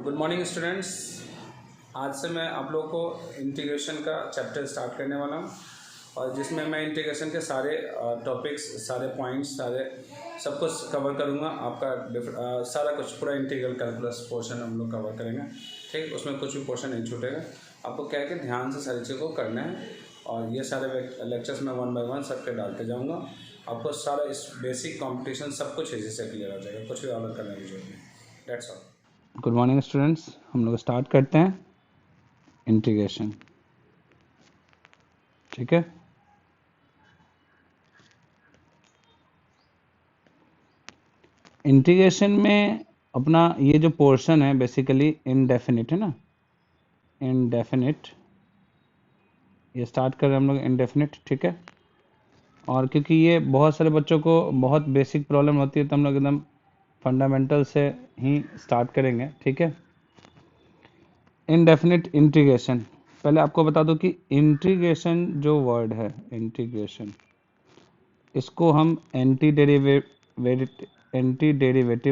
Good morning students. आज से मैं आप लोगों को इंटीग्रेशन का चैप्टर स्टार्ट करने वाला हूँ और जिसमें मैं इंटीग्रेशन के सारे टॉपिक्स, सारे पॉइंट्स, सारे सब कुछ कवर करूँगा। आपका सारा कुछ पूरा इंटीग्रल कैलकुलस पोर्शन हम लोग कवर करेंगे। ठीक, उसमें कुछ भी पोर्शन नहीं छूटेगा। आपको क्या है कि ध्यान से सारी चीज़ों को करना है और ये सारे लेक्चर्स में 1 बाय 1 सबके डालते जाऊँगा। आपको सारा इस बेसिक कॉम्पिटिशन सब कुछ इसी से क्लियर हो जाएगा, कुछ भी अलग करने की जरूरत नहीं। That's all. Good morning students, हम लोग स्टार्ट करते हैं इंटीग्रेशन। ठीक है, इंटीग्रेशन में अपना ये जो पोर्शन है बेसिकली इनडेफिनिट है ना, इनडेफिनिट। ये स्टार्ट कर रहे हैं हम लोग इनडेफिनिट। ठीक है, और क्योंकि ये बहुत सारे बच्चों को बहुत बेसिक प्रॉब्लम होती है तो हम लोग एकदम फंडामेंटल से ही स्टार्ट करेंगे। ठीक है, इनडेफिनिट इंटीग्रेशन। पहले आपको बता दूं कि इंटीग्रेशन जो वर्ड है, इंटीग्रेशन, इसको हम एंटी डेरिवेटिव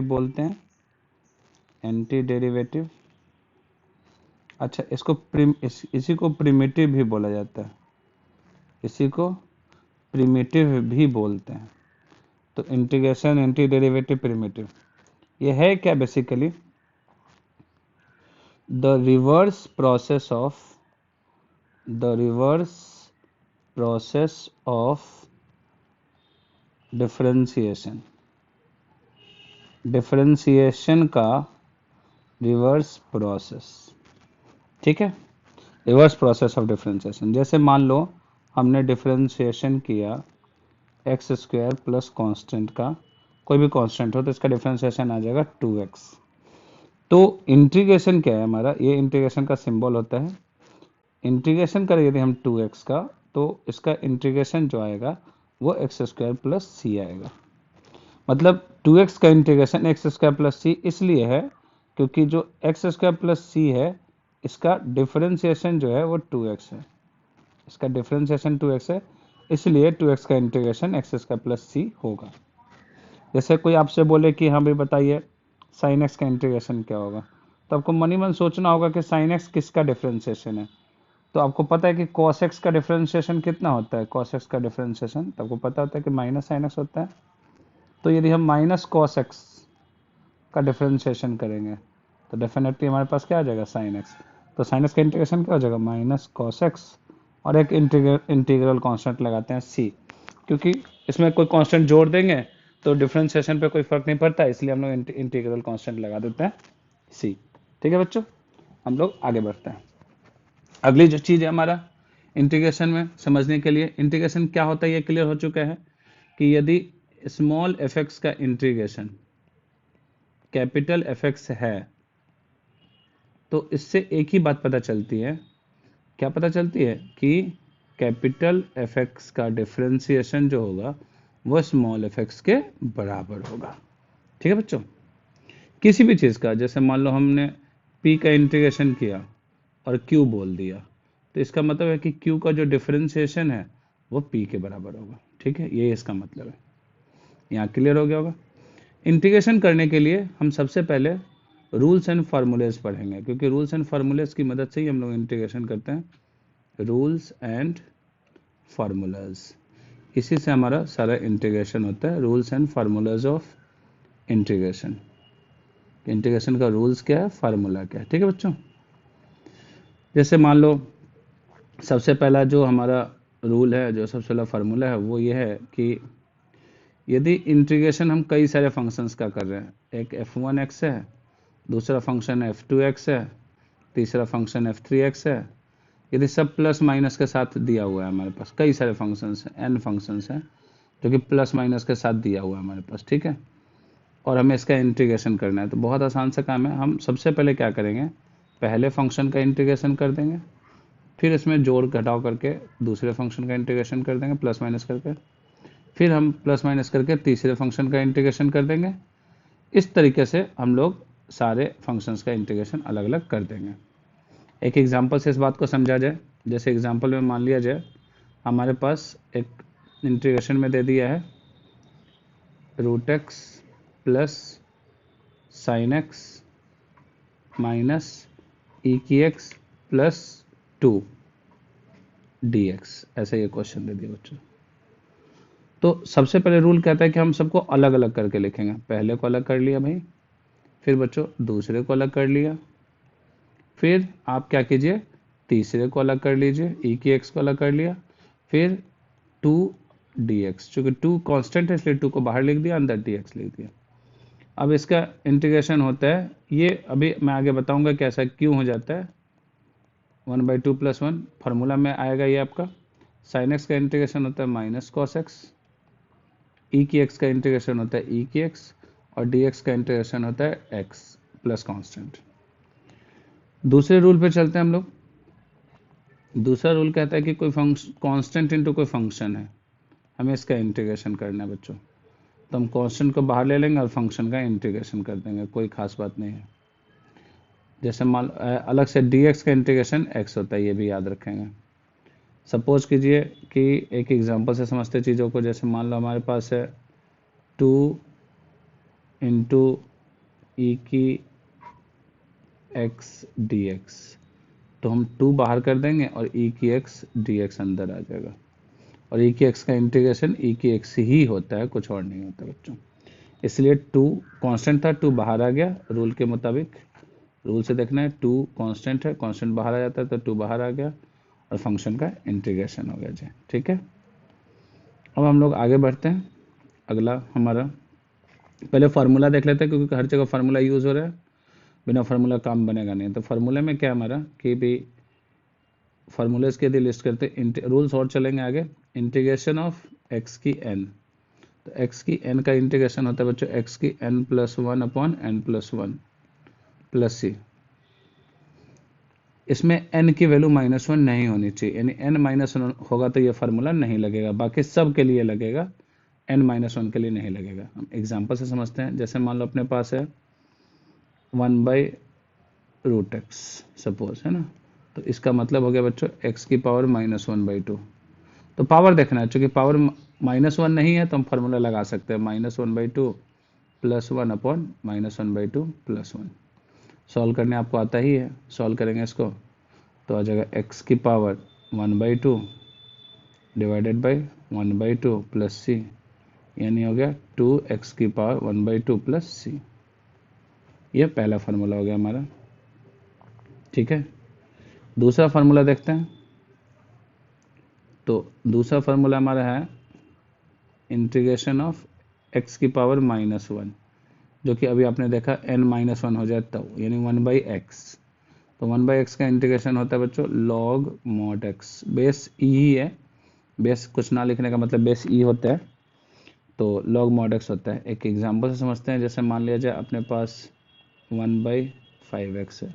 बोलते हैं, एंटी डेरिवेटिव। अच्छा, इसको इसी को प्रिमिटिव भी बोला जाता है, इसी को प्रिमिटिव भी बोलते हैं। तो इंटीग्रेशन, एंटी डेरिवेटिव, प्रिमिटिव, ये है क्या? Basically the reverse process of differentiation का रिवर्स प्रोसेस। ठीक है, रिवर्स प्रोसेस ऑफ डिफरेंशिएशन। जैसे मान लो हमने डिफरेंशिएशन किया एक्स स्क्वायर प्लस कांस्टेंट का, कोई भी कांस्टेंट हो तो इसका डिफरेंशिएशन आ जाएगा 2x। तो इंटीग्रेशन क्या है हमारा? ये इंटीग्रेशन का सिंबल होता है। इंटीग्रेशन करें यदि हम 2x का, तो इसका इंटीग्रेशन जो आएगा वो एक्स स्क्वायर प्लस सी आएगा। मतलब 2x का इंटीग्रेशन एक्स स्क्वायर प्लस सी इसलिए है क्योंकि जो एक्स स्क्वायर प्लस सी है इसका डिफरेंशिएशन जो है वो 2x है, इसका डिफरेंशिएशन 2x है, इसलिए 2x का इंटीग्रेशन एक्स स्क्वायर प्लस सी होगा। जैसे कोई आपसे बोले कि हाँ भाई बताइए साइन एक्स का इंटीग्रेशन क्या होगा, तो आपको मन ही मन सोचना होगा कि साइन एक्स किसका डिफरेंशिएशन है। तो आपको पता है कि cos x का डिफरेंशिएशन कितना होता है? cos x का डिफरेंशिएशन तो आपको पता होता है कि माइनस साइन एक्स होता है। तो यदि हम माइनस cos x का डिफरेंशिएशन करेंगे तो डेफिनेटली हमारे पास क्या आ जाएगा? Sine x. तो साइन एक्स का इंटीग्रेशन क्या हो जाएगा? माइनस cos x, और एक इंटीग्रल कांस्टेंट लगाते हैं c, क्योंकि इसमें कोई कांस्टेंट जोड़ देंगे तो डिफरेंशिएशन पे कोई फर्क नहीं पड़ता, इसलिए हम लोग इंटीग्रल कांस्टेंट लगा देते हैं c। ठीक है बच्चों, हम लोग आगे बढ़ते हैं। अगली जो चीज़ है हमारा इंटीग्रेशन में समझने के लिए, इंटीग्रेशन क्या होता है ये क्लियर हो चुका है कि यदि स्मॉल एफ एक्स का इंटीग्रेशन कैपिटल एफ एक्स है तो इससे एक ही बात पता चलती है। क्या पता चलती है? कि कैपिटल एफ एक्स का डिफरेंशिएशन जो होगा वो स्मॉल एफ एक्स के बराबर होगा। ठीक है बच्चों, किसी भी चीज़ का, जैसे मान लो हमने p का इंटीग्रेशन किया और q बोल दिया, तो इसका मतलब है कि q का जो डिफरेंशिएशन है वो p के बराबर होगा। ठीक है, ये इसका मतलब है। यहाँ क्लियर हो गया होगा। इंटीग्रेशन करने के लिए हम सबसे पहले रूल्स एंड फार्मूलेज पढ़ेंगे, क्योंकि रूल्स एंड फार्मूलेज की मदद से ही हम लोग इंटीग्रेशन करते हैं। रूल्स एंड फार्मूलाज, इसी से हमारा सारा इंटीग्रेशन होता है। Rules and formulas of integration, integration का रूल्स क्या है, फार्मूला क्या है। ठीक है बच्चों, जैसे मान लो सबसे पहला जो हमारा रूल है, जो सबसे पहला फार्मूला है वो ये है कि यदि इंटीग्रेशन हम कई सारे फंक्शंस का कर रहे हैं, एक f1x है, दूसरा फंक्शन f2x है, तीसरा फंक्शन f3x है, यदि सब प्लस माइनस के साथ दिया हुआ है, हमारे पास कई सारे फंक्शंस हैं, n फंक्शंस हैं जो कि प्लस माइनस के साथ दिया हुआ है हमारे पास। ठीक है, और हमें इसका इंटीग्रेशन करना है, तो बहुत आसान सा काम है। हम सबसे पहले क्या करेंगे, पहले फंक्शन का इंटीग्रेशन कर देंगे, फिर इसमें जोड़ घटाव करके दूसरे फंक्शन का इंटीग्रेशन कर देंगे प्लस माइनस करके, फिर हम प्लस माइनस करके तीसरे फंक्शन का इंटीग्रेशन कर देंगे। इस तरीके से हम लोग सारे फंक्शंस का इंटीग्रेशन अलग अलग कर देंगे। एक एग्जांपल से इस बात को समझा जाए। जैसे एग्जांपल में मान लिया जाए हमारे पास एक इंटीग्रेशन में दे दिया है root x plus sine x minus e की एक्स प्लस 2 डी एक्स, ऐसा ये क्वेश्चन दे दिया बच्चों। तो सबसे पहले रूल कहता है कि हम सबको अलग अलग करके लिखेंगे। पहले को अलग कर लिया भाई, फिर बच्चों दूसरे को अलग कर लिया, फिर आप क्या कीजिए, तीसरे को अलग कर लीजिए, ई की एक्स को अलग कर लिया, फिर 2 डी एक्स, चूंकि 2 कांस्टेंट है इसलिए 2 को बाहर लिख दिया, अंदर डी एक्स लिख दिया। अब इसका इंटीग्रेशन होता है, ये अभी मैं आगे बताऊंगा कैसा क्यों हो जाता है। 1/2 + 1 फार्मूला में आएगा ये आपका। साइन एक्स का इंटीग्रेशन होता है माइनस कॉस एक्स, ई की एक्स का इंटीग्रेशन होता है ई की एक्स, और डी एक्स का इंटीग्रेशन होता है एक्स प्लस कांस्टेंट। दूसरे रूल पे चलते हैं हम लोग। दूसरा रूल कहता है कि कोई फंक्शन कांस्टेंट इंटू कोई फंक्शन है, हमें इसका इंटीग्रेशन करना है बच्चों। तो हम कांस्टेंट को बाहर ले लेंगे और फंक्शन का इंटीग्रेशन कर देंगे, कोई खास बात नहीं है। जैसे मान अलग से dx का इंटीग्रेशन x होता है, ये भी याद रखेंगे। सपोज कीजिए कि एक एग्जांपल से समझते चीज़ों को। जैसे मान लो हमारे पास है 2 इंटू ई की x dx, तो हम 2 बाहर कर देंगे और e की x dx अंदर आ जाएगा। और e की x का इंटीग्रेशन e की x ही होता है, कुछ और नहीं होता बच्चों। इसलिए 2 कांस्टेंट था, 2 बाहर आ गया। रूल के मुताबिक, रूल से देखना है, 2 कांस्टेंट है, कांस्टेंट बाहर आ जाता है तो 2 बाहर आ गया और फंक्शन का इंटीग्रेशन हो गया जी। ठीक है, अब हम लोग आगे बढ़ते हैं। अगला हमारा, पहले फार्मूला देख लेते हैं क्योंकि हर जगह फार्मूला यूज हो रहा है, बिना फार्मूला काम बनेगा नहीं। तो फार्मूले में क्या हमारा कि भी फार्मूले के यदि लिस्ट करते हैं, रूल्स और चलेंगे आगे। इंटीग्रेशन ऑफ एक्स की एन, तो एक्स की एन का इंटीग्रेशन होता है बच्चों एक्स की n plus 1 upon n plus 1 plus c. इसमें n की वैल्यू -1 नहीं होनी चाहिए, यानी n -1 होगा तो ये फार्मूला नहीं लगेगा, बाकी सब के लिए लगेगा, n -1 के लिए नहीं लगेगा। हम एग्जांपल से समझते हैं। जैसे मान लो अपने पास है 1/√x सपोज, है ना, तो इसका मतलब हो गया बच्चों x की पावर -1/2। तो पावर देखना है, चूंकि पावर -1 नहीं है तो हम फार्मूला लगा सकते हैं -1/2 + 1 अपॉन -1/2 + 1। सॉल्व करने आपको आता ही है, सॉल्व करेंगे इसको तो आ जाएगा x की पावर 1/2 डिवाइडेड बाई 1/2 प्लस सी, यानी हो गया 2x की पावर 1/2 प्लस सी। ये पहला फार्मूला हो गया हमारा। ठीक है, दूसरा फार्मूला देखते हैं। तो दूसरा फार्मूला हमारा है इंटीग्रेशन ऑफ x की पावर -1, जो कि अभी आपने देखा n-1 हो जाए तब, यानी 1/x। तो 1/x का इंटीग्रेशन होता है बच्चों log mod x, बेस ई ही है, बेस कुछ ना लिखने का मतलब बेस ई होता है, तो log mod x होता है। एक एग्जांपल से समझते हैं। जैसे मान लिया जाए अपने पास 1/5x है,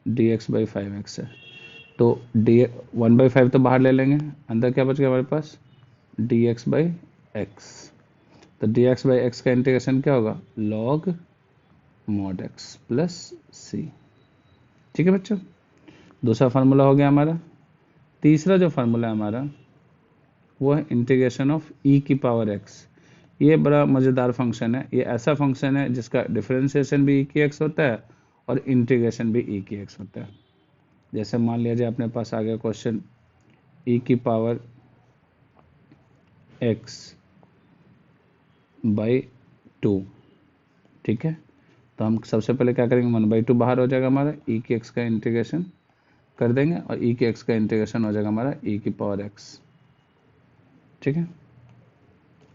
dx/5x है, तो डी 1/5 तो बाहर ले लेंगे, अंदर क्या बच गया हमारे पास dx/x। तो dx/x का इंटीग्रेशन क्या होगा log mod x प्लस सी। ठीक है बच्चों, दूसरा फार्मूला हो गया हमारा। तीसरा जो फार्मूला है हमारा वो है इंटीग्रेशन ऑफ e की पावर x। ये बड़ा मज़ेदार फंक्शन है। ये ऐसा फंक्शन है जिसका डिफरेंशिएशन भी e की x होता है और इंटीग्रेशन भी e की x होता है। जैसे मान लिया जाए अपने पास आ गया क्वेश्चन e की पावर x बाई 2। ठीक है, तो हम सबसे पहले क्या करेंगे, 1/2 बाहर हो जाएगा हमारा, e की x का इंटीग्रेशन कर देंगे और e की x का इंटीग्रेशन हो जाएगा हमारा e की पावर x। ठीक है,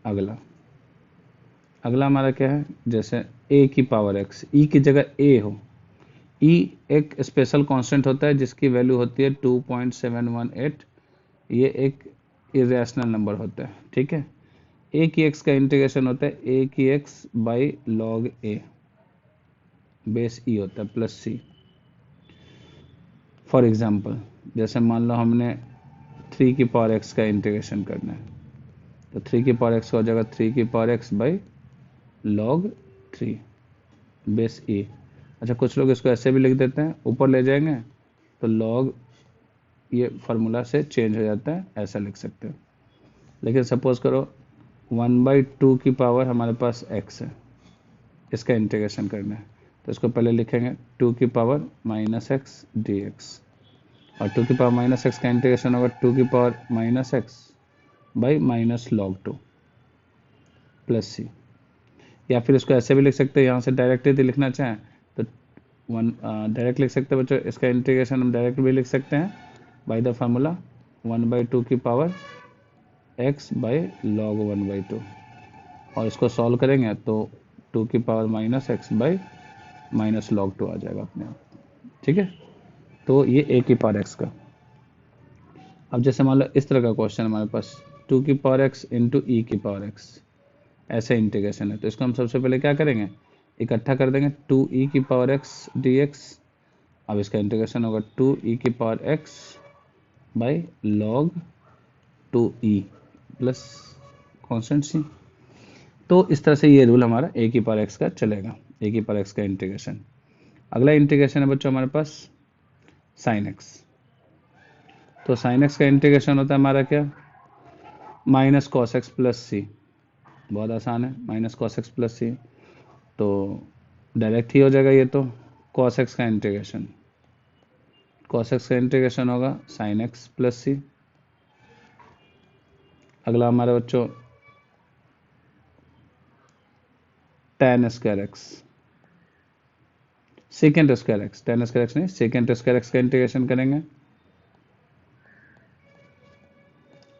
अगला हमारा क्या है, जैसे a की पावर x, e की जगह a हो। e एक स्पेशल कांस्टेंट होता है जिसकी वैल्यू होती है 2.718, ये एक इरेशनल नंबर होता है। ठीक है, a की x का इंटीग्रेशन होता है a की x by log a, base e होता है प्लस सी। फॉर एग्जांपल जैसे मान लो हमने 3 की पावर x का इंटीग्रेशन करना है, तो 3 की पावर x हो जाएगा 3 की power x by log 3 base e। अच्छा, कुछ लोग इसको ऐसे भी लिख देते हैं, ऊपर ले जाएंगे तो log ये फार्मूला से चेंज हो जाता है, ऐसा लिख सकते हो। लेकिन सपोज करो 1/2 की पावर हमारे पास x है, इसका इंटीग्रेशन करना है, तो इसको पहले लिखेंगे 2 की power minus x d x, और 2 की पावर माइनस एक्स का इंटीग्रेशन होगा 2 की power minus x by minus log 2 plus c. या फिर इसको ऐसे भी लिख सकते हैं, यहाँ से डायरेक्ट यदि लिखना चाहें तो वन डायरेक्ट लिख सकते हैं बच्चों। इसका इंटीग्रेशन हम डायरेक्ट भी लिख सकते हैं बाय द फार्मूला 1/2 की पावर एक्स बाई लॉग 1/2, और इसको सॉल्व करेंगे तो 2 की power minus x by minus log 2 आ जाएगा अपने आप। ठीक है, तो ये ए की पावर एक्स का। अब जैसे मान लो इस तरह का क्वेश्चन हमारे पास 2 की पावर एक्स इंटू ई की पावर एक्स, ऐसे इंटीग्रेशन है, तो इसको हम सबसे पहले क्या करेंगे, इकट्ठा कर देंगे 2e की पावर एक्स डी एक्स। अब इसका इंटीग्रेशन होगा 2e की power x by log 2e plus constant c. तो इस तरह से ये रूल हमारा ए की पावर एक्स का चलेगा, ए की पावर एक्स का इंटीग्रेशन। अगला इंटीग्रेशन है बच्चों हमारे पास साइन एक्स। तो साइन एक्स का इंटीग्रेशन होता है हमारा क्या, माइनस कॉस एक्स प्लस सी। बहुत आसान है, माइनस कॉस एक्स प्लस सी, तो डायरेक्ट ही हो जाएगा ये। तो कॉस एक्स का इंटीग्रेशन, कॉस एक्स का इंटीग्रेशन होगा साइन एक्स प्लस सी। अगला हमारे बच्चों ten square x, second square x, ten square x नहीं सेकेंड स्क्वायर एक्स का इंटीग्रेशन करेंगे,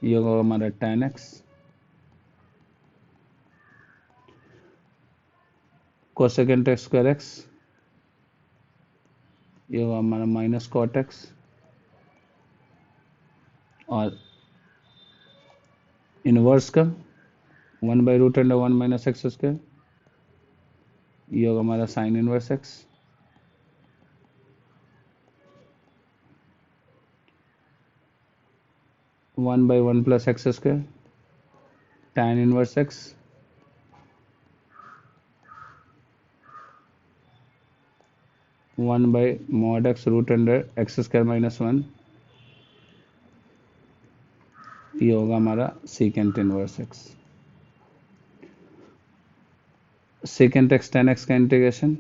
ये होगा हमारा tan x. Cosecant x square x, ये होगा हमारा माइनस कॉट एक्स, और इनवर्स का 1/√1 माइनस एक्स स्क्वायर, ये होगा हमारा sine inverse x. One by one plus x square tan inverse x, one by mod x root under x square minus one, ये होगा हमारा secant inverse x. Secant x tan x का integration,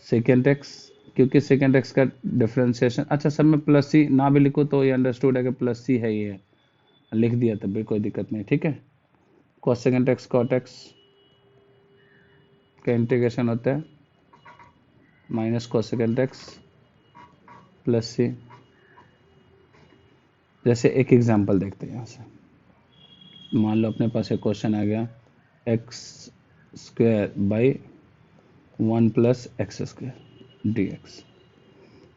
secant x, क्योंकि second x का differentiation, अच्छा सब में plus सी ना भी लिखो तो ये अंडरस्टूड है कि प्लस सी है, ये लिख दिया तब भी कोई दिक्कत नहीं। ठीक है, cosec x cot x का इंटीग्रेशन होता है minus cosec x plus c. जैसे एक एग्जांपल देखते हैं, यहाँ से मान लो अपने पास एक क्वेश्चन आ गया x square by 1 plus x square D x.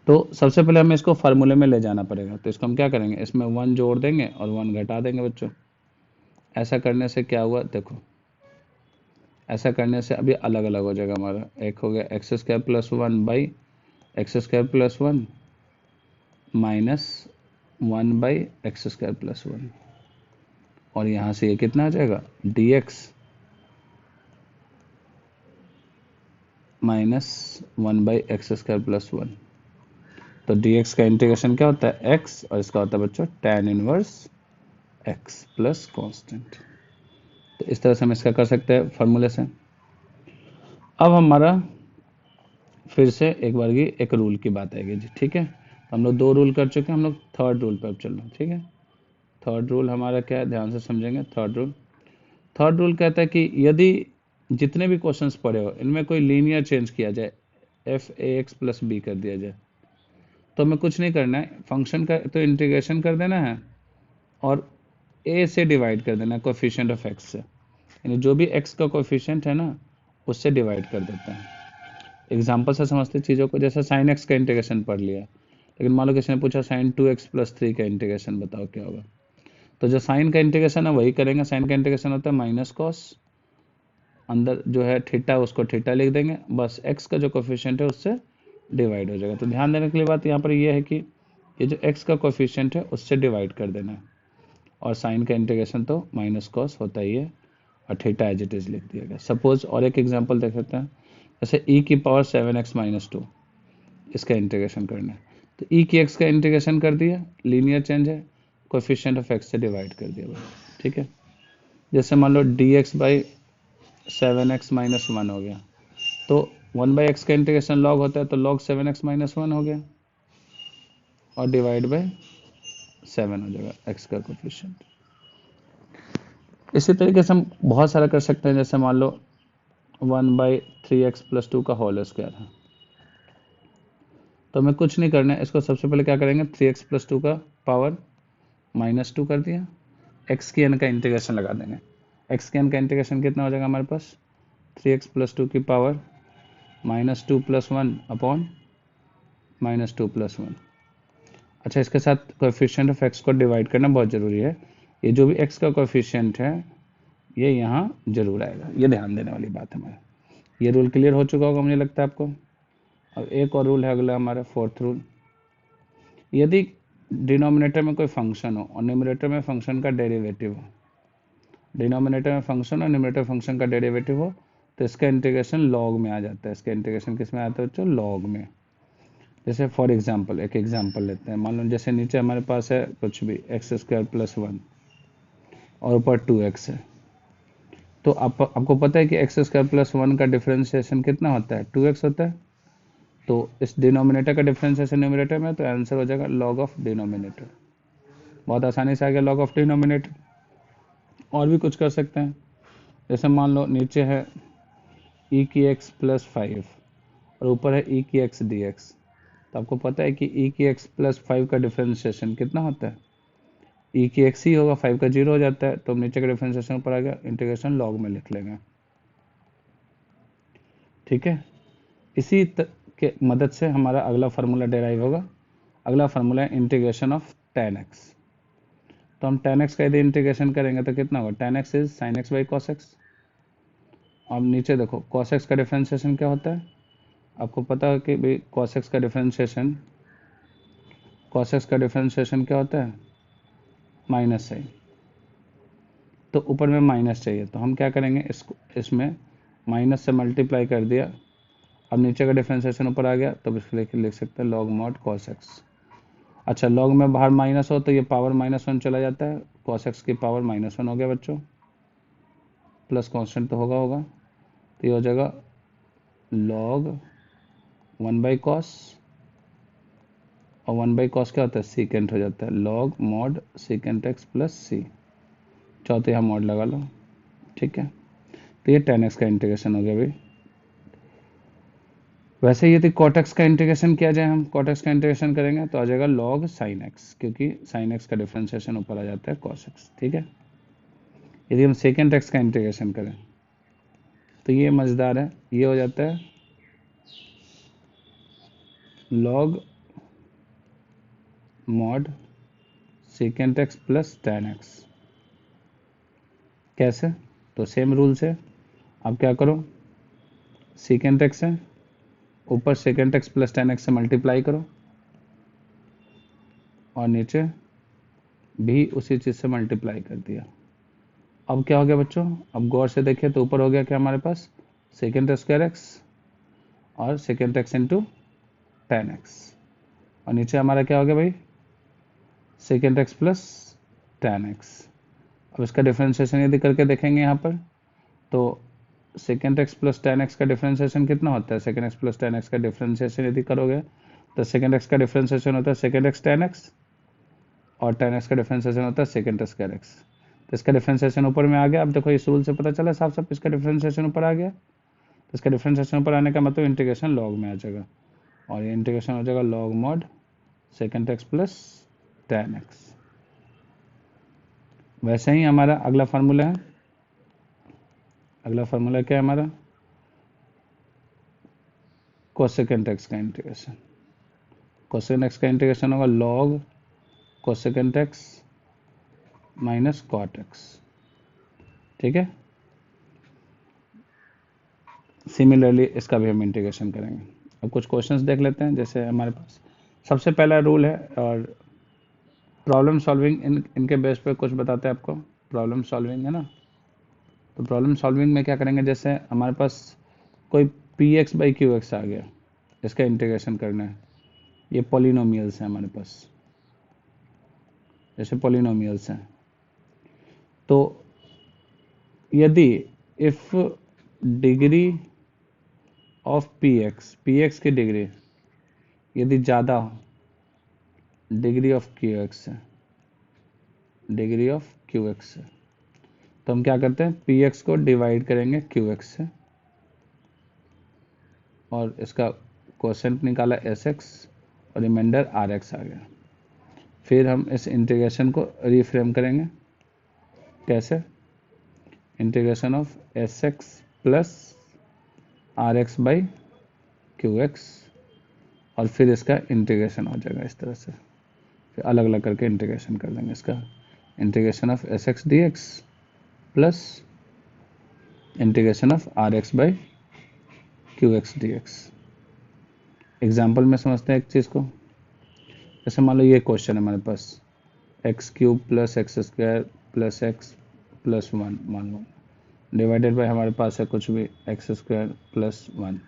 तो सबसे पहले हमें इसको फार्मूले में ले जाना पड़ेगा, तो इसको हम क्या करेंगे, इसमें 1 जोड़ देंगे और 1 घटा देंगे बच्चों। ऐसा करने से क्या हुआ देखो, ऐसा करने से अभी अलग अलग हो जाएगा हमारा, एक हो गया x square plus 1 by x square plus 1 minus 1 by x square plus 1, और यहाँ से ये कितना आ जाएगा D x minus 1 by x square plus 1। तो dx का इंटीग्रेशन क्या होता है x, और इसका होता है बच्चों tan inverse x plus constant. तो इस तरह से हम इसका कर सकते हैं फार्मूले से। अब हमारा फिर से एक बार की एक रूल की बात आएगी जी। ठीक है, तो हम लोग 2 रूल कर चुके हैं, हम लोग थर्ड रूल पर अब चल रहे हैं। ठीक है, थर्ड रूल हमारा क्या है, ध्यान से समझेंगे। थर्ड रूल कहता है कि यदि जितने भी क्वेश्चंस पढ़े हो इनमें कोई लीनियर चेंज किया जाए, f a x plus b कर दिया जाए, तो हमें कुछ नहीं करना है, फंक्शन का तो इंटीग्रेशन कर देना है और a से डिवाइड कर देना है कोफिशिएंट ऑफ x से, यानी जो भी x का कोफिशिएंट है ना उससे डिवाइड कर देते हैं। एग्जांपल से समझते चीज़ों को, जैसे साइन x का इंटीग्रेशन पढ़ लिया, लेकिन मान लो किसी ने पूछा साइन 2x प्लस 3 का इंटीग्रेशन बताओ क्या होगा, तो जो साइन का इंटीग्रेशन है वही करेंगे। साइन का इंटीग्रेशन होता है माइनस कॉस, अंदर जो है थीटा उसको थीटा लिख देंगे, बस x का जो कोफिशिएंट है उससे डिवाइड हो जाएगा। तो ध्यान देने के लिए बात यहाँ पर ये है कि ये जो x का कोफिशिएंट है उससे डिवाइड कर देना है, और साइन का इंटीग्रेशन तो माइनस कॉस होता ही है, और थीटा एज इट इज लिख दिया गया। सपोज और एक एग्जांपल देख सकते हैं, जैसे e की पावर 7x माइनस 2, इसका इंटीग्रेशन करना है, तो e की x का इंटीग्रेशन कर दिया, लीनियर चेंज है, कोफिशिएंट ऑफ x से डिवाइड कर दिया भाई। ठीक है, जैसे मान लो dx बाई 7x माइनस 1 हो गया, तो 1/x का इंटीग्रेशन log होता है, तो log 7x माइनस 1 हो गया और डिवाइड बाय 7 हो जाएगा x का कोफिशिएंट। इसी तरीके से हम बहुत सारा कर सकते हैं, जैसे मान लो 1/3x+2 का होल स्क्वायर है, तो हमें कुछ नहीं करना है, इसको सबसे पहले क्या करेंगे, 3x+2 का पावर -2 कर दिया, x की n का इंटीग्रेशन लगा देंगे। x की n का इंटीग्रेशन कितना हो जाएगा हमारे पास, 3x+2 की पावर -2 + 1 अपॉन -2 + 1। अच्छा, इसके साथ कोएफिशिएंट ऑफ x को डिवाइड करना बहुत ज़रूरी है। ये जो भी x का कोएफिशिएंट है ये यहाँ जरूर आएगा, ये ध्यान देने वाली बात है हमारा। ये रूल क्लियर हो चुका होगा मुझे लगता है आपको। अब एक और रूल है अगला हमारा, फोर्थ रूल। यदि डिनोमिनेटर में कोई फंक्शन हो और न्यूमरेटर में फंक्शन का डेरिवेटिव हो, डिनोमिनेटर में फंक्शन और न्यूमरेटर फंक्शन का डेरिवेटिव हो, तो इसका इंटीग्रेशन लॉग में आ जाता है। इसका इंटीग्रेशन किस में आता है बच्चों, लॉग में। जैसे फॉर एग्जांपल, एक एग्जांपल लेते हैं, मान लो जैसे नीचे हमारे पास है कुछ भी x² + 1 और ऊपर 2x है, तो आपको पता है कि x² + 1 का डिफरेंशिएशन कितना होता है, 2x होता है। तो इस डिनोमिनेटर का डिफरेंशिएशन न्यूमरेटर में, तो आंसर हो जाएगा log ऑफ डिनोमिनेटर। बहुत आसानी से आ गया log ऑफ डिनोमिनेटर। और भी कुछ कर सकते हैं, जैसे मान लो नीचे है e की x + 5 और ऊपर है e की x dx, तो आपको पता है कि e की x + 5 का डिफरेंशिएशन कितना होता है, e की x ही होगा, 5 का 0 हो जाता है, तो नीचे का डिफरेंशिएशन ऊपर आ गया, इंटीग्रेशन लॉग में लिख लेंगे। ठीक है, इसी के मदद से हमारा अगला फार्मूला डेराइव होगा। अगला फार्मूला है इंटीग्रेशन ऑफ tan x। तो हम tan x का यदि इंटीग्रेशन करेंगे तो कितना होगा, tan x is sin x / cos x। अब नीचे देखो cos x का डिफरेंशिएशन क्या होता है, आपको पता है कि भाई cos x का डिफरेंशिएशन क्या होता है, माइनस साइन। तो ऊपर में माइनस चाहिए, तो हम क्या करेंगे, इसमें माइनस से मल्टीप्लाई कर दिया। अब नीचे का डिफरेंशिएशन ऊपर आ गया, तो इसको लिख सकते हैं log mod cos x। अच्छा, लॉग में बाहर माइनस हो तो ये पावर -1 चला जाता है, cos x की पावर -1 हो गया बच्चों, प्लस कांस्टेंट तो होगा, तो ये हो जाएगा log 1/cos, और 1/cos क्या होता है, सीकेंट हो जाता है, log mod secant x + c, चौथे यहाँ मॉड लगा लो। ठीक है, तो ये tan x का इंटीग्रेशन हो गया भाई। वैसे यदि cot x का इंटीग्रेशन किया जाए, हम cot x का इंटीग्रेशन करेंगे तो आ जाएगा log sin x, क्योंकि sin x का डिफरेंशिएशन ऊपर आ जाता है cos x। ठीक है, यदि हम सेकेंड x का इंटीग्रेशन करें तो ये मज़ेदार है, ये हो जाता है log mod secant x + tan x। कैसे, तो सेम रूल से आप क्या करो, secant x है, ऊपर secant x + tan x से मल्टीप्लाई करो और नीचे भी उसी चीज़ से मल्टीप्लाई कर दिया। अब क्या हो गया बच्चों, अब गौर से देखिए तो ऊपर हो गया क्या हमारे पास, secant² x और secant x × tan x, और नीचे हमारा क्या हो गया भाई, secant x + tan x। अब इसका डिफरेंशिएशन यदि करके देखेंगे यहाँ पर, तो secant x + tan x का डिफरेंशिएशन कितना होता है, secant x + tan x का डिफरेंशिएशन यदि करोगे तो secant x का डिफरेंशिएशन होता है secant x tan x, और tan x का डिफरेंशिएशन होता है secant square x। तो इसका डिफरेंशिएशन ऊपर में आ गया। अब देखो इस रूल से पता चला साफ साफ, इसका डिफरेंशिएशन ऊपर आ गया, तो इसका डिफरेंशिएशन ऊपर आने का मतलब इंटीग्रेशन लॉग में आ जाएगा, और ये इंटीग्रेशन हो जाएगा log mod secant x + tan x। वैसे ही हमारा अगला फार्मूला है, अगला फार्मूला क्या है हमारा, कोसेकेंट x का इंटीग्रेशन। कोसेकेंट x का इंटीग्रेशन होगा log cosecant x - cot x। ठीक है, सिमिलरली इसका भी हम इंटीग्रेशन करेंगे। अब कुछ क्वेश्चंस देख लेते हैं। जैसे हमारे पास सबसे पहला रूल है, और प्रॉब्लम सॉल्विंग इनके बेस पे कुछ बताते हैं आपको। प्रॉब्लम सॉल्विंग है ना, तो प्रॉब्लम सॉल्विंग में क्या करेंगे, जैसे हमारे पास कोई px/qx आ गया, इसका इंटीग्रेशन करना है। ये पॉलिनोमियल्स हैं हमारे पास, जैसे पॉलिनोमियल्स हैं, तो यदि if degree of p x की डिग्री यदि ज़्यादा हो डिग्री ऑफ क्यू एक्स से, डिग्री ऑफ क्यू एक्स से, तो हम क्या करते हैं, पी एक्स को डिवाइड करेंगे क्यू एक्स से और इसका क्वोशेंट निकाला एस एक्स और रिमाइंडर आर एक्स आ गया। फिर हम इस इंटीग्रेशन को रीफ्रेम करेंगे, कैसे, integration of s x plus r x by q x, और फिर इसका इंटीग्रेशन हो जाएगा इस तरह से। फिर अलग अलग करके इंटीग्रेशन कर देंगे इसका, integration of s x d x plus integration of r x by q x d x. Example में समझते हैं एक चीज़ को, जैसे मान लो ये क्वेश्चन है हमारे पास, x cube plus x square plus x plus one मान लो, डिवाइडेड बाय हमारे पास है कुछ भी x square plus one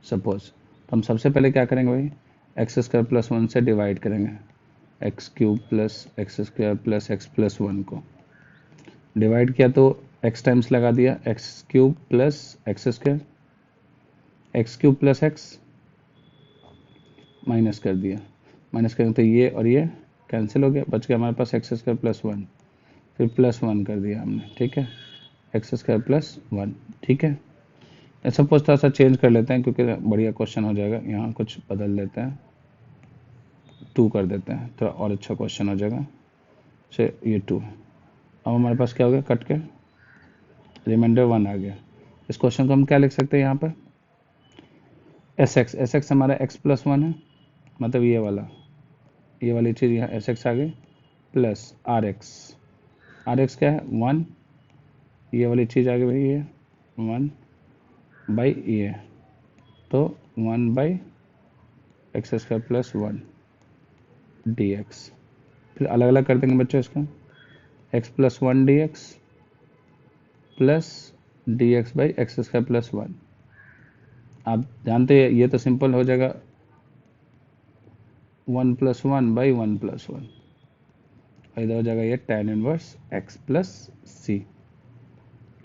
suppose. तो हम सबसे पहले क्या करेंगे भाई, एक्स स्क्वायर प्लस वन से डिवाइड करेंगे x cube plus x square plus x plus one को, डिवाइड किया तो एक्स टाइम्स लगा दिया, x cube plus x square, x cube plus x minus कर दिया, माइनस करेंगे तो ये और ये कैंसिल हो गया, बच गया हमारे पास एक्स स्क्वायर प्लस वन, फिर प्लस वन कर दिया हमने, ठीक है, एक्स स्क्वायर प्लस वन, ठीक है। सपोज थोड़ा सा चेंज कर लेते हैं क्योंकि बढ़िया क्वेश्चन हो जाएगा, यहाँ कुछ बदल लेते हैं, टू कर देते हैं, थोड़ा और अच्छा क्वेश्चन हो जाएगा, से ये टू है। अब हमारे पास क्या हो गया, कट के रिमाइंडर वन आ गया। इस क्वेश्चन को हम क्या लिख सकते हैं यहाँ पर, एस एक्स हमारा एक्स प्लस वन है, मतलब ये वाली चीज़ यहाँ एस एक्स आ गई, प्लस आर एक्स क्या है वन, ये वाली चीज़ आ गई भाई ये वन बाई ये, तो one by x square plus one D x. फिर अलग अलग कर देंगे बच्चों इसका, x plus one D x plus D x by x square plus one. आप जानते हैं ये तो सिंपल हो जाएगा, one plus one by one plus one, इधर हो जाएगा ये tan इनवर्स एक्स प्लस सी।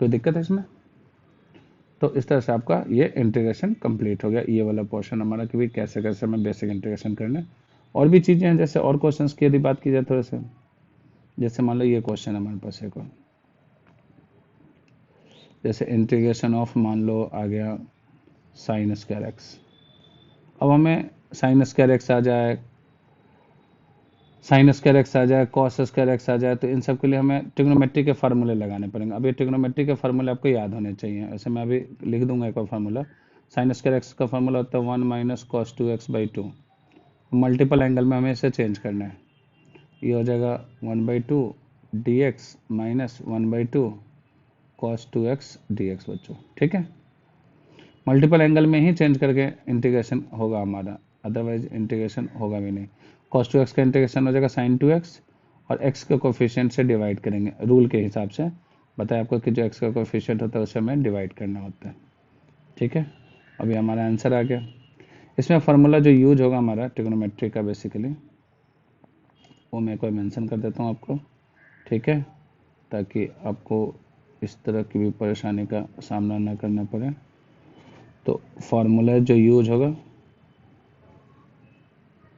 कोई दिक्कत है इसमें? तो इस तरह से आपका ये इंटीग्रेशन कंप्लीट हो गया, ये वाला पोर्शन हमारा कि भाई कैसे कैसे हमें बेसिक इंटीग्रेशन करना है। और भी चीज़ें हैं, जैसे और क्वेश्चंस की यदि बात की जाए थोड़े से, जैसे मान लो ये क्वेश्चन हमारे पास एक और, जैसे इंटीग्रेशन ऑफ मान लो आ गया साइन स्क्वायर एक्स। अब हमें साइन स्क्वायर एक्स आ जाए, साइन स्क्वायर एक्स आ जाए, कॉस स्क्वायर एक्स आ जाए, तो इन सब के लिए हमें ट्रिग्नोमेट्री के फार्मूले लगाने पड़ेंगे। अब ये ट्रिग्नोमेट्री के फार्मूले आपको याद होने चाहिए, ऐसे मैं अभी लिख दूंगा एक और फार्मूला। साइन स्क्वायर एक्स का फार्मूला होता है one minus cos two x by to, multiple angle में हमें इसे चेंज करना है, ये हो जाएगा one by two D x minus one by two cos two x d x बच्चों, ठीक है। मल्टीपल एंगल में ही चेंज करके इंटीग्रेशन होगा हमारा, अदरवाइज इंटीग्रेशन होगा भी नहीं। cos 2x का इंटीग्रेशन हो जाएगा sin 2x और x के कोफिशिएंट से डिवाइड करेंगे, रूल के हिसाब से बताया आपको कि जो x का कोफिशिएंट होता है उसे हमें डिवाइड करना होता है, ठीक है। अभी हमारा आंसर आ गया। इसमें फार्मूला जो यूज होगा हमारा ट्रिग्नोमेट्री का बेसिकली, वो मैं कोई मेंशन कर देता हूँ आपको, ठीक है, ताकि आपको इस तरह की भी परेशानी का सामना ना करना पड़े। तो फार्मूला जो यूज होगा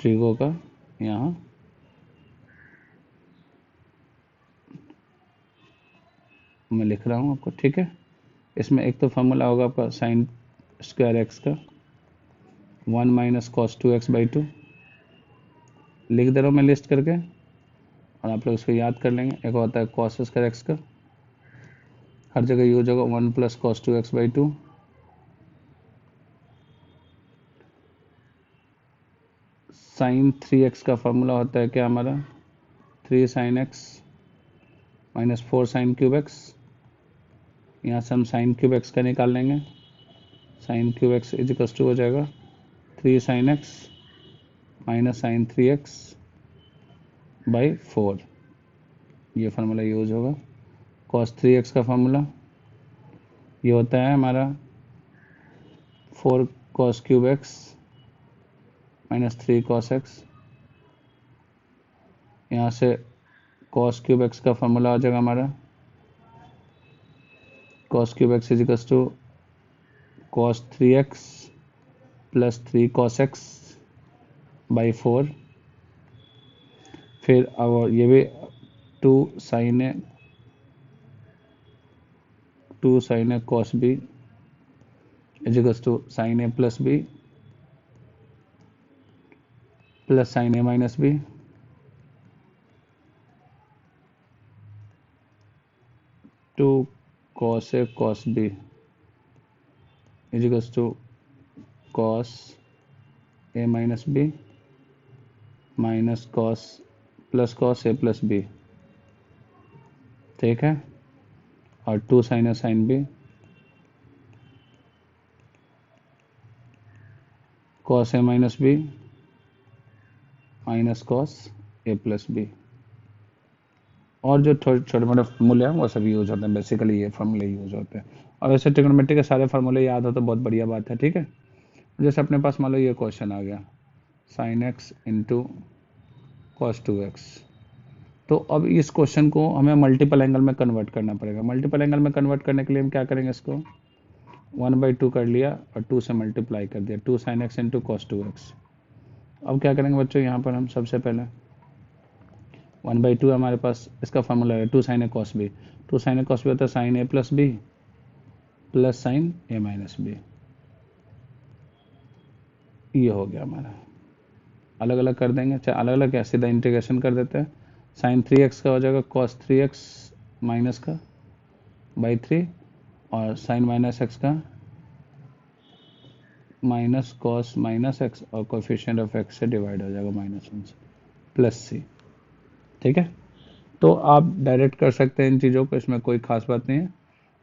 ट्रिगो का, यहाँ मैं लिख रहा हूँ आपको, ठीक है। इसमें एक तो फार्मूला होगा आपका साइन स्क्वायर एक्स का one minus cos two x by to, लिख दे रहा हूँ मैं लिस्ट करके और आप लोग इसको याद कर लेंगे। एक होता है कॉस स्क्वायर एक्स का, हर जगह यूज होगा one plus cos two x by two, sine three x का फार्मूला होता है क्या हमारा, three sine x minus four sine cube x, यहाँ से हम साइन क्यूब एक्स का निकाल लेंगे, sine cube x is equal to हो जाएगा three sine x minus sine three x by four, ये फार्मूला यूज होगा। कॉस थ्री एक्स का फार्मूला ये होता है हमारा four cos cube x minus three cos x, यहाँ से कॉस क्यूब एक्स का फार्मूला हो जाएगा हमारा cos cube x is equal to cos 3x plus 3 cos x by 4, फिर अब ये भी 2 sin a cos b is equals to sin a plus b plus sin a minus b, two cos a cos b is equals to cos a minus b minus cos plus cos a plus b, ठीक है, और 2 sin a sin b cos a minus b minus cos a plus b, और जो छोटे मोटे फॉर्मूले हैं वो सभी यूज होते हैं, बेसिकली ये फॉर्मूले यूज होते हैं। और वैसे ट्रिग्नोमेट्री के सारे फार्मूले याद हो तो बहुत बढ़िया बात है, ठीक है। जैसे अपने पास मान लो ये क्वेश्चन आ गया sin x into cos 2x, तो अब इस क्वेश्चन को हमें मल्टीपल एंगल में कन्वर्ट करना पड़ेगा। मल्टीपल एंगल में कन्वर्ट करने के लिए हम क्या करेंगे, इसको 1/2 कर लिया और 2 से मल्टीप्लाई कर दिया, 2 sin x into cos 2x। अब क्या करेंगे बच्चों, यहाँ पर हम सबसे पहले 1/2 हमारे पास, इसका फार्मूला है 2 sin a cos b, 2 sin a cos b होता है sin a plus b plus sin a minus b, ये हो गया हमारा। अलग अलग कर देंगे, चाहे अलग अलग क्या, सीधा इंटीग्रेशन कर देते हैं। sin 3x का हो जाएगा cos 3x माइनस का बाई 3, और sin माइनस x का माइनस cos माइनस x, और कोफिशिएंट ऑफ x से डिवाइड हो जाएगा -1 से प्लस c, ठीक है। तो आप डायरेक्ट कर सकते हैं इन चीज़ों को, इसमें कोई खास बात नहीं है,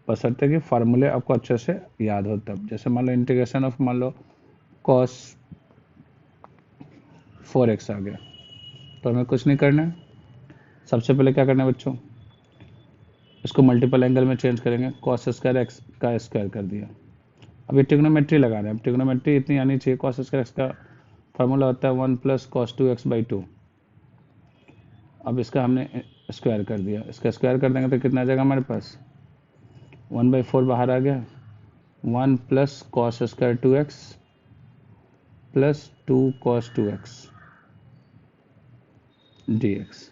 बशर्ते कि फार्मूले आपको अच्छे से याद हो तब। जैसे मान लो इंटीग्रेशन ऑफ मान लो cos 4x आ गया, तो हमें कुछ नहीं करना है, सबसे पहले क्या करना है बच्चों, इसको मल्टीपल एंगल में चेंज करेंगे, cos स्क्वायर x का स्क्वायर कर दिया। अब ये ट्रिग्नोमेट्री लगा रहे हैं, अब ट्रिग्नोमेट्री इतनी आनी चाहिए, cos स्क्वायर x का फार्मूला होता है 1 प्लस cos 2x बाई 2। अब इसका हमने स्क्वायर कर दिया, इसका स्क्वायर कर देंगे तो कितना आ जाएगा हमारे पास, 1/4 बाहर आ गया, 1 plus cos square 2x plus 2 cos 2x dx।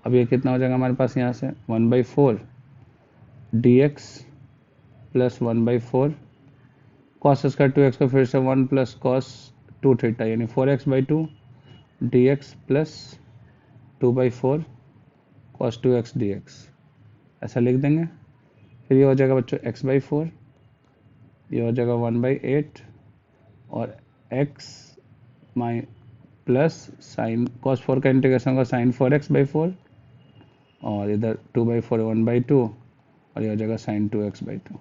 अब ये कितना हो जाएगा हमारे पास, यहाँ से 1/4 dx plus 1/4 cos square 2x को फिर से 1 प्लस cos 2 थीटा यानी 4x/2 dx plus 2/4 cos 2x dx, ऐसा लिख देंगे। फिर ये हो जाएगा बच्चों x/4, ये हो जाएगा 1/8 और x प्लस साइन cos 4 का इंटीग्रेशन होगा sin 4x/4, और इधर 2/4 1/2, और ये हो जाएगा sin 2x/2।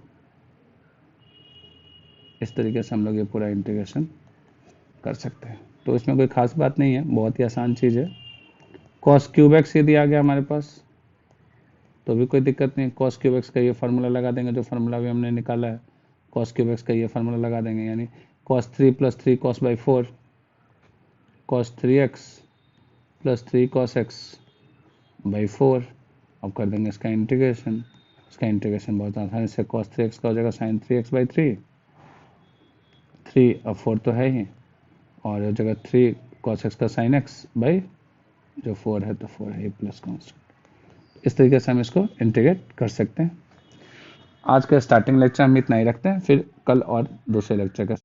इस तरीके से हम लोग ये पूरा इंटीग्रेशन कर सकते हैं, तो इसमें कोई खास बात नहीं है, बहुत ही आसान चीज़ है। cos क्यूब एक्स यदि आ गया हमारे पास तो भी कोई दिक्कत नहीं, cos क्यूब एक्स का ये फार्मूला लगा देंगे, जो फार्मूला भी हमने निकाला है cos क्यूब एक्स का ये फार्मूला लगा देंगे, यानी cos 3 plus 3 cos/4 cos 3x plus 3 cos x/4। अब कर देंगे इसका इंटीग्रेशन, इसका इंटीग्रेशन बहुत आसानी से, cos 3x का हो जाएगा sin 3x/3, 3 अब 4 तो है ही, और हो जाएगा 3 cos x का sin x बाई जो 4 है तो 4 है प्लस कॉन्स्टेंट। इस तरीके से हम इसको इंटीग्रेट कर सकते हैं। आज का स्टार्टिंग लेक्चर हम इतना ही रखते हैं, फिर कल और दूसरे लेक्चर का